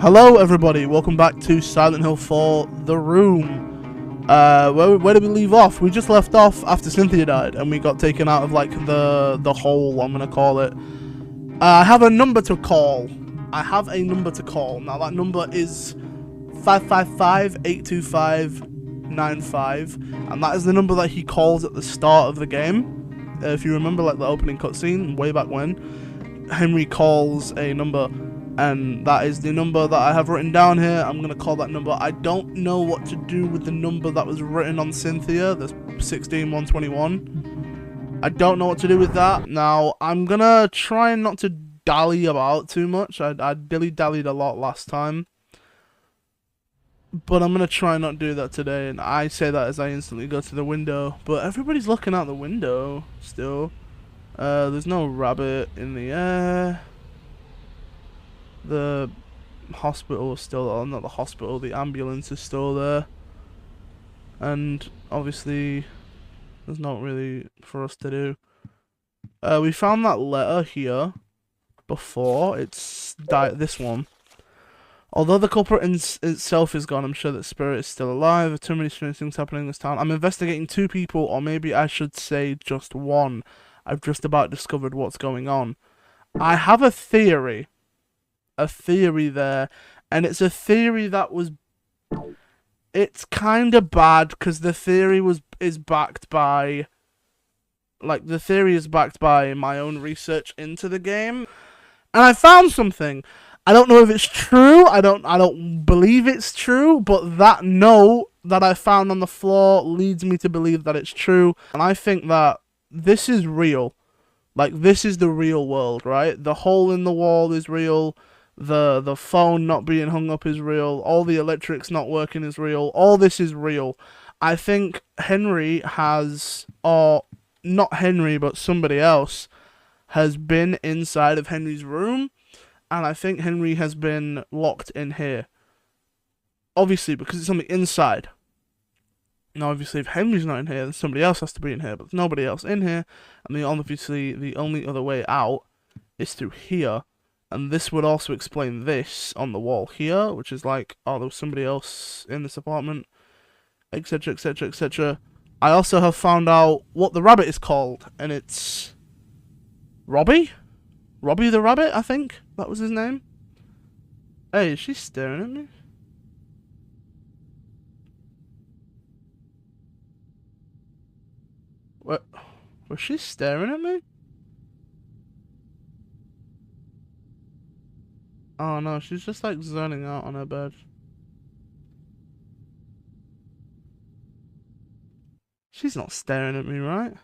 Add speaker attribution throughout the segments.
Speaker 1: Hello everybody, welcome back to Silent Hill 4 The Room. Where did we leave off? We just left off after Cynthia died and we got taken out of like the hole, I'm gonna call it. I have a number to call. Now that number is 555-825-95, and that is the number that he calls at the start of the game. If you remember like the opening cutscene way back when, Henry calls a number, and that is the number that I have written down here. I'm going to call that number. I don't know what to do with the number that was written on Cynthia, the 16121. I don't know what to do with that. Now, I'm going to try not to dally about too much. I dilly-dallied a lot last time, but I'm going to try not do that today, and I say that as I instantly go to the window, but everybody's looking out the window still. There's no rabbit in the air. The hospital is still, or not the hospital, the ambulance is still there. And obviously, there's not really for us to do. We found that letter here before. It's this one. Although the culprit itself is gone, I'm sure that Spirit is still alive. There are too many strange things happening in this town. I'm investigating 2 people, or maybe I should say just 1. I've just about discovered what's going on. I have a theory there, and it's a theory that was, it's kind of bad because the theory is backed by, like, the theory is backed by my own research into the game, and I found something. I don't know if it's true. I don't believe it's true, but that note that I found on the floor leads me to believe that it's true, and I think that this is real. Like, this is the real world, right? The hole in the wall is real. The phone not being hung up is real. All the electrics not working is real. All this is real. I think Henry has, or not Henry, but somebody else has been inside of Henry's room, and I think Henry has been locked in here. Obviously, because it's on the inside. Now, obviously, if Henry's not in here, then somebody else has to be in here, but there's nobody else in here, and obviously the only other way out is through here. And this would also explain this on the wall here, which is like, oh, there was somebody else in this apartment, etc, etc, etc. I also have found out what the rabbit is called, and it's Robbie? Robbie the rabbit, I think that was his name. Hey, is she staring at me? What? Was she staring at me? Oh no, she's just like zoning out on her bed. She's not staring at me, right?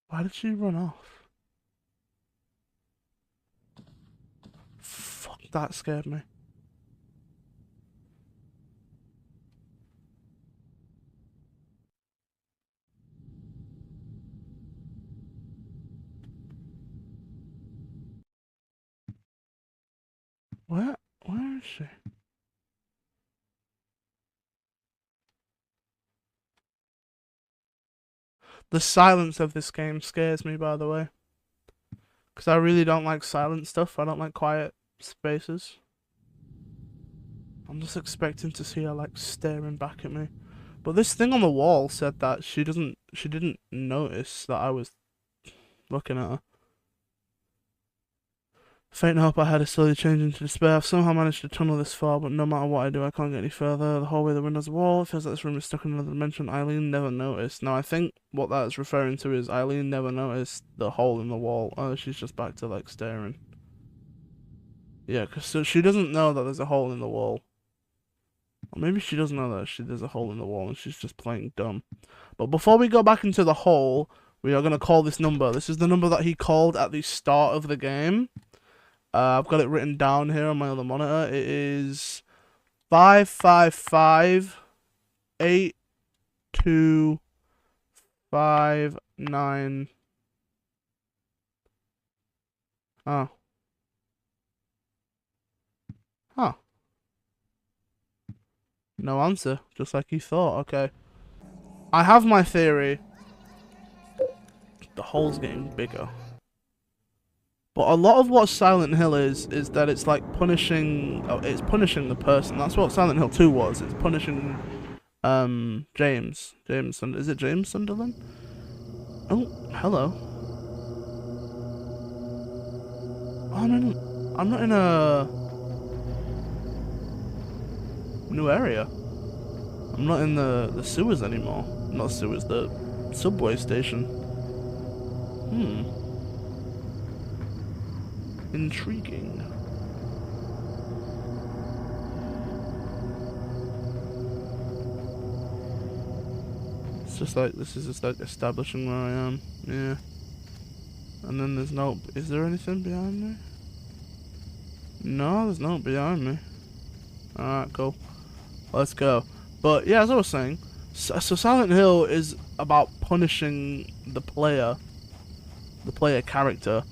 Speaker 1: Why did she run off? Fuck, that scared me. Where is she? The silence of this game scares me, by the way. Because I really don't like silent stuff. I don't like quiet spaces. I'm just expecting to see her, like, staring back at me. But this thing on the wall said that she didn't notice that I was looking at her. Faint hope I had is slowly changing to despair. I've somehow managed to tunnel this far, but no matter what I do, I can't get any further. The hallway, the windows, the wall. It feels like this room is stuck in another dimension. Eileen never noticed. Now, I think what that's referring to is Eileen never noticed the hole in the wall. Oh, she's just back to, like, staring. Yeah, because so she doesn't know that there's a hole in the wall. Or maybe she doesn't know that there's a hole in the wall and she's just playing dumb. But before we go back into the hole, we are going to call this number. This is the number that he called at the start of the game. I've got it written down here on my other monitor. It is 555-8259. Oh. Huh. No answer, just like you thought. Okay. I have my theory. The hole's getting bigger. But a lot of what Silent Hill is that it's like punishing, it's punishing the person. That's what Silent Hill 2 was. It's punishing, James. Is it James Sunderland? Oh, hello. Oh, I'm not in a new area. I'm not in the sewers anymore. Not sewers, the subway station. Intriguing. It's just like, this is just like establishing where I am. Yeah. And then there's no, is there anything behind me? No, there's no behind me. Alright, cool. Let's go. But yeah, as I was saying, so Silent Hill is about punishing the player character,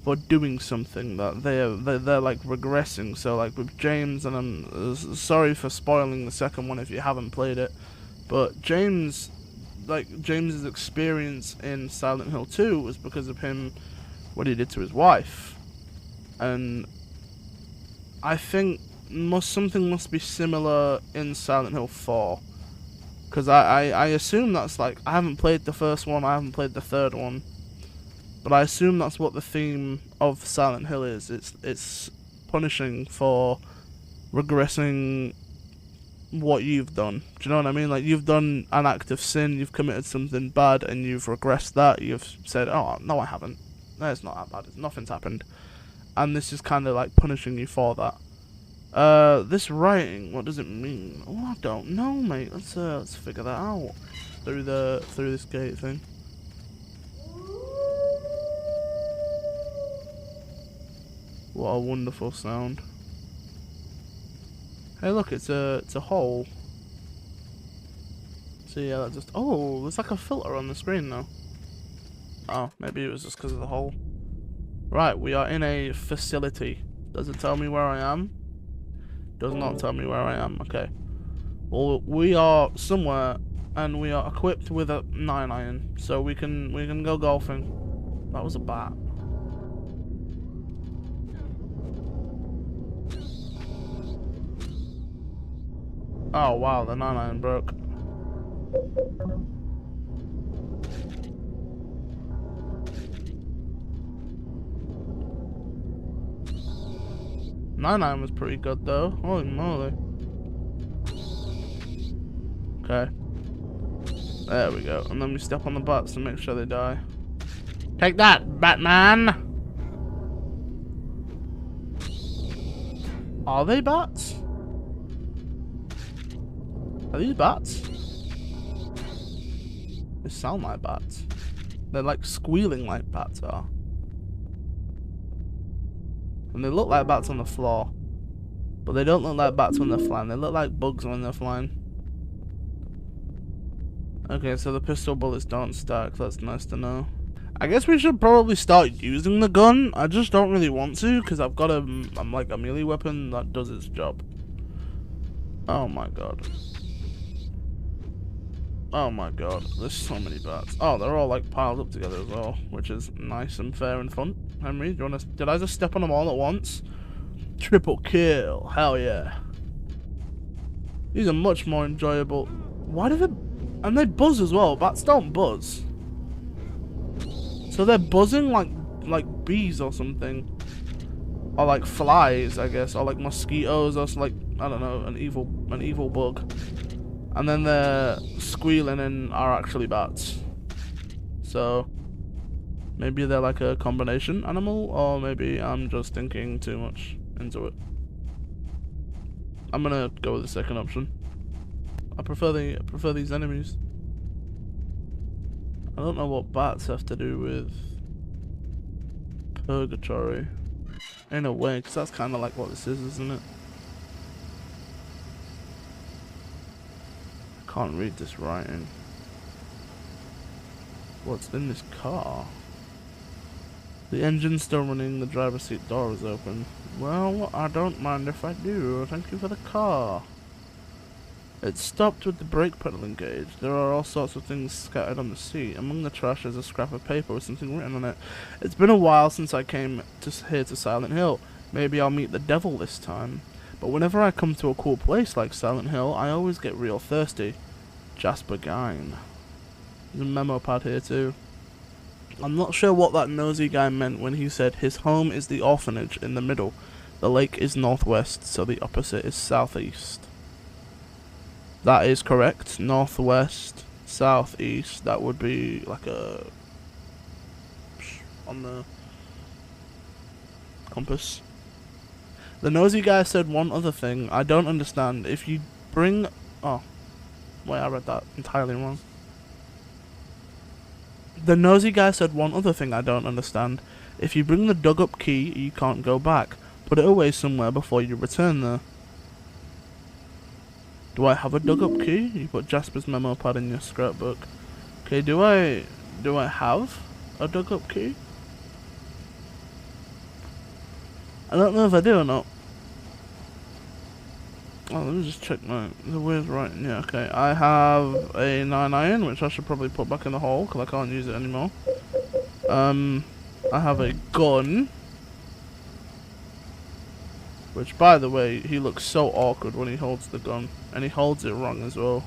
Speaker 1: for doing something that they're like regressing. So like with James, and I'm sorry for spoiling the second one if you haven't played it, but James's experience in Silent Hill 2 was because of him, what he did to his wife, and I think something must be similar in Silent Hill 4, because I assume that's like, I haven't played the first one, I haven't played the third one, but I assume that's what the theme of Silent Hill is. It's punishing for regressing what you've done. Do you know what I mean? Like, you've done an act of sin, you've committed something bad, and you've regressed that. You've said, oh, no, I haven't. No, it's not that bad. Nothing's happened. And this is kind of like punishing you for that. This writing, what does it mean? Oh, I don't know, mate. Let's figure that out through this gate thing. What a wonderful sound. Hey, look, it's a hole. So yeah, that just, oh, there's like a filter on the screen now. Oh, maybe it was just because of the hole. Right, we are in a facility. Does it tell me where I am? Does not tell me where I am. Okay. Well, we are somewhere, and we are equipped with a 9-iron, so we can go golfing. That was a bat. Oh wow, the 9-iron broke. Nine was pretty good though. Holy moly. Okay. There we go. And then we step on the butts to make sure they die. Take that, Batman! Are they bats? Are these bats? They sound like bats. They're like squealing like bats are. And they look like bats on the floor. But they don't look like bats when they're flying. They look like bugs when they're flying. Okay, so the pistol bullets don't stack. That's nice to know. I guess we should probably start using the gun. I just don't really want to, because I've got I'm like a melee weapon that does its job. Oh my god. Oh my god, there's so many bats. Oh, they're all like piled up together as well, which is nice and fair and fun. Henry, do you wanna, did I just step on them all at once? Triple kill, hell yeah. These are much more enjoyable. Why do they, and they buzz as well, bats don't buzz. So they're buzzing like bees or something. Or like flies, I guess, or like mosquitoes, or like, I don't know, an evil bug. And then they're squealing and are actually bats. So maybe they're like a combination animal, or maybe I'm just thinking too much into it. I'm gonna go with the second option. I prefer these enemies. I don't know what bats have to do with purgatory. In a way, because that's kind of like what this is, isn't it? I can't read this writing. What's in this car? The engine's still running, the driver's seat door is open. Well, I don't mind if I do. Thank you for the car. It stopped with the brake pedal engaged. There are all sorts of things scattered on the seat. Among the trash is a scrap of paper with something written on it. It's been a while since I came here to Silent Hill. Maybe I'll meet the devil this time. But whenever I come to a cool place like Silent Hill, I always get real thirsty. Jasper Gine. There's a memo pad here too. I'm not sure what that nosy guy meant when he said his home is the orphanage in the middle. The lake is northwest, so the opposite is southeast. That is correct. Northwest, southeast. That would be like a on the compass. The nosy guy said one other thing I don't understand. If you bring... Oh. Wait, I read that entirely wrong. The nosy guy said one other thing I don't understand. If you bring the dug up key, you can't go back. Put it away somewhere before you return there. Do I have a dug up key? You put Jasper's memo pad in your scrapbook. Okay, do I have a dug up key? I don't know if I do or not. Oh, let me just check the way's right. Yeah, okay. I have a 9 iron, which I should probably put back in the hole, because I can't use it anymore. I have a gun. Which, by the way, he looks so awkward when he holds the gun. And he holds it wrong as well.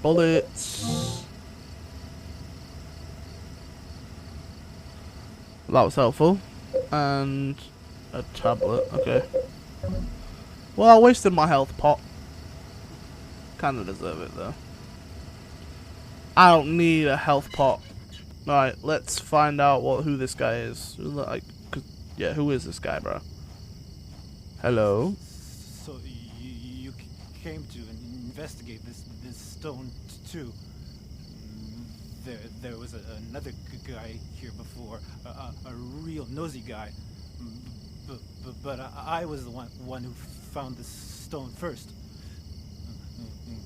Speaker 1: Bullets. That was helpful. And a tablet, okay. Well, I wasted my health pot. Kinda deserve it though. I don't need a health pot. Alright, let's find out who this guy is. Like, yeah, who is this guy, bro? Hello?
Speaker 2: So you came to investigate this stone too. There was another guy here before, a real nosy guy. But I was the one who found this stone first.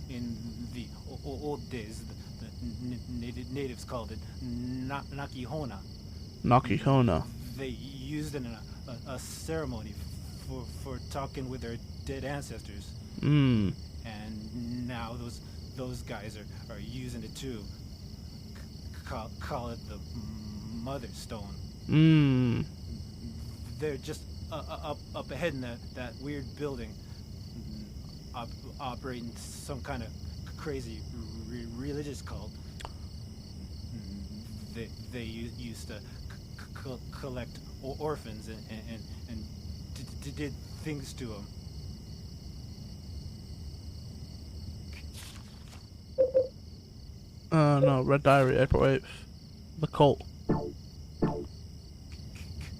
Speaker 2: In the old days, the natives called it Nakihona.
Speaker 1: Nakihona.
Speaker 2: They used it in a ceremony for talking with their dead ancestors.
Speaker 1: Hmm.
Speaker 2: And now those guys are using it too. Call it the Mother Stone.
Speaker 1: Hmm.
Speaker 2: They're just up ahead in that weird building, operating some kind of crazy religious cult. They used to collect orphans and did things to them.
Speaker 1: No, Red Diary, April 8th. The cult.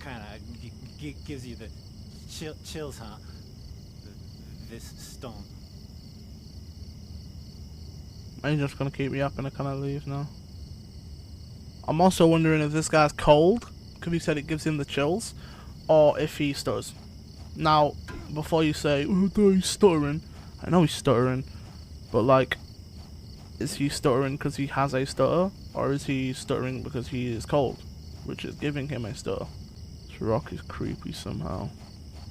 Speaker 2: Kinda gives you the chills, huh? This stone.
Speaker 1: Are you just gonna keep me up and I kinda leave now? I'm also wondering if this guy's cold, because he said it gives him the chills, or if he stutters. Now, before you say, oh, he's stuttering, I know he's stuttering, but like, is he stuttering because he has a stutter, or is he stuttering because he is cold, which is giving him a stutter? This rock is creepy somehow.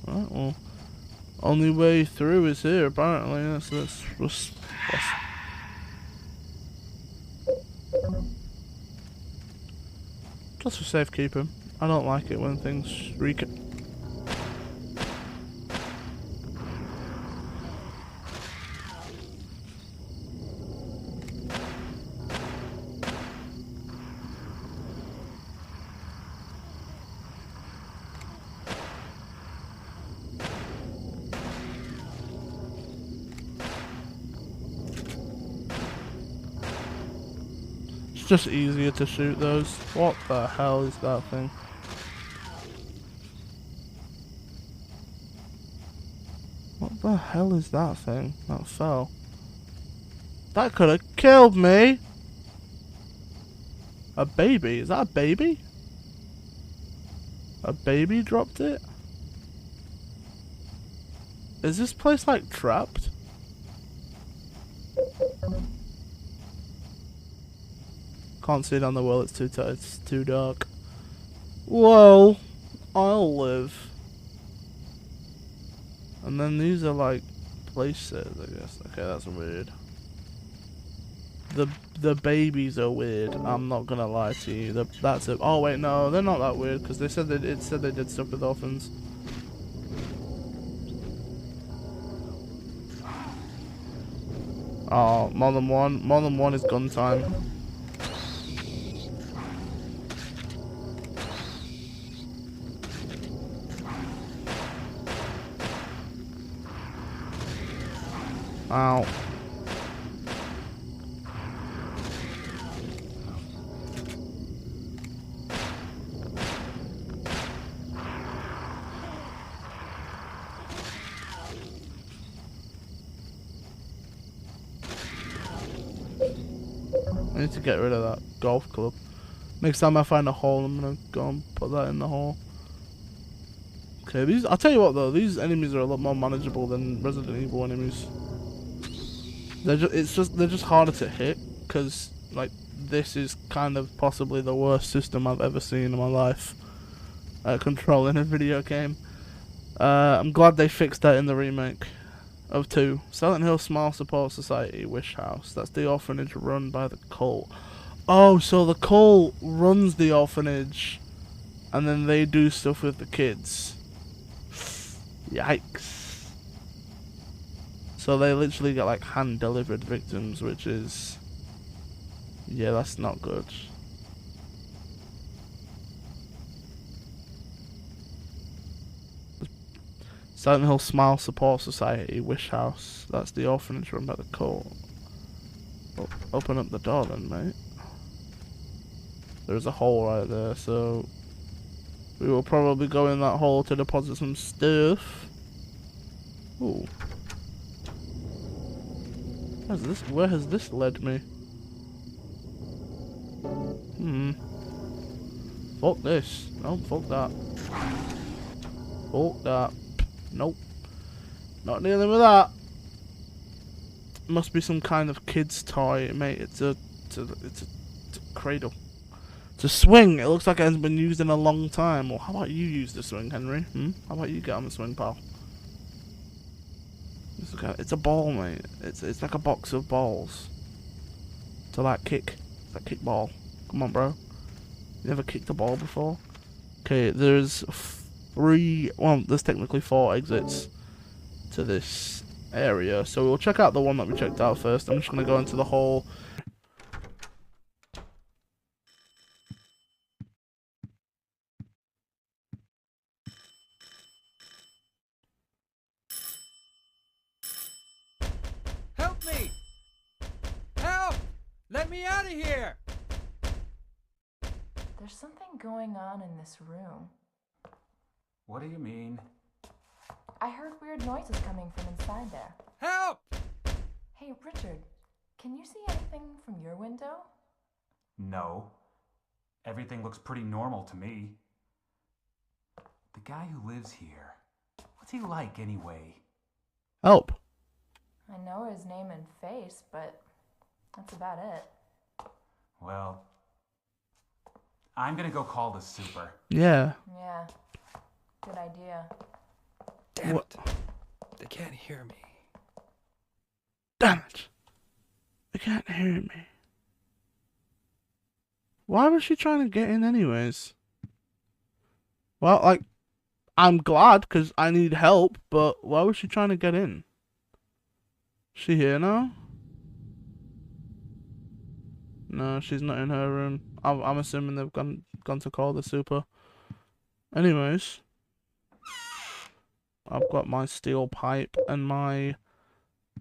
Speaker 1: Right, well, only way through is here, apparently. Let's just for safekeeping. I don't like it when things reek. It's just easier to shoot those. What the hell is that thing? What the hell is that thing that fell? That could have killed me! A baby? Is that a baby? A baby dropped it? Is this place like trapped? Can't see down the well, it's too tight, it's too dark. Whoa, I'll live. And then these are like places, I guess. Okay, that's weird. The babies are weird. I'm not gonna lie to you. That's it. Oh wait, no, they're not that weird because they said it said they did stuff with orphans. Oh, more than one. More than one is gun time. Ow. I need to get rid of that golf club. Next time I find a hole, I'm gonna go and put that in the hole. Okay, these. I'll tell you what though, these enemies are a lot more manageable than Resident Evil enemies. They're just harder to hit because like this is kind of possibly the worst system I've ever seen in my life. Controlling a video game. I'm glad they fixed that in the remake of 2. Silent Hill Small Support Society Wish House. That's the orphanage run by the cult. Oh, so the cult runs the orphanage and then they do stuff with the kids. Yikes. So they literally get like hand delivered victims, which is, yeah, that's not good. Silent Hill Smile Support Society Wish House. That's the orphanage run by the cult. Open up the door then, mate. There's a hole right there, so we will probably go in that hole to deposit some stuff. Ooh. Where has this led me? Fuck this. No, fuck that. Fuck that. Nope. Not dealing with that. Must be some kind of kid's toy, mate. It's a cradle. It's a swing. It looks like it hasn't been used in a long time. Well, how about you use the swing, Henry? How about you get on the swing, pal? It's a ball, mate. It's like a box of balls. To like kick. It's like kick ball. Come on, bro. You never kicked a ball before? Okay, there's 3. Well, there's technically 4 exits to this area, so we'll check out the one that we checked out first. I'm just gonna go into the hole.
Speaker 3: Help me! Help! Let me out of here!
Speaker 4: There's something going on in this room.
Speaker 3: What do you mean?
Speaker 4: I heard weird noises coming from inside there.
Speaker 3: Help!
Speaker 4: Hey, Richard, can you see anything from your window?
Speaker 5: No. Everything looks pretty normal to me. The guy who lives here, what's he like anyway?
Speaker 1: Help.
Speaker 4: I know his name and face, but that's about it.
Speaker 5: Well, I'm gonna go call the super.
Speaker 1: Yeah.
Speaker 4: Yeah, good idea.
Speaker 3: Damn it. They can't hear me.
Speaker 1: Damn it. They can't hear me. Why was she trying to get in anyways? Well, like, I'm glad because I need help, but why was she trying to get in? Is she here now? No, she's not in her room. I'm assuming they've gone to call the super. Anyways, I've got my steel pipe and my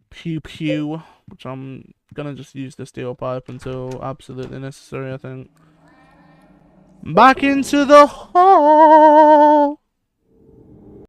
Speaker 1: pew pew, which I'm gonna just use the steel pipe until absolutely necessary, I think. Back into the hole.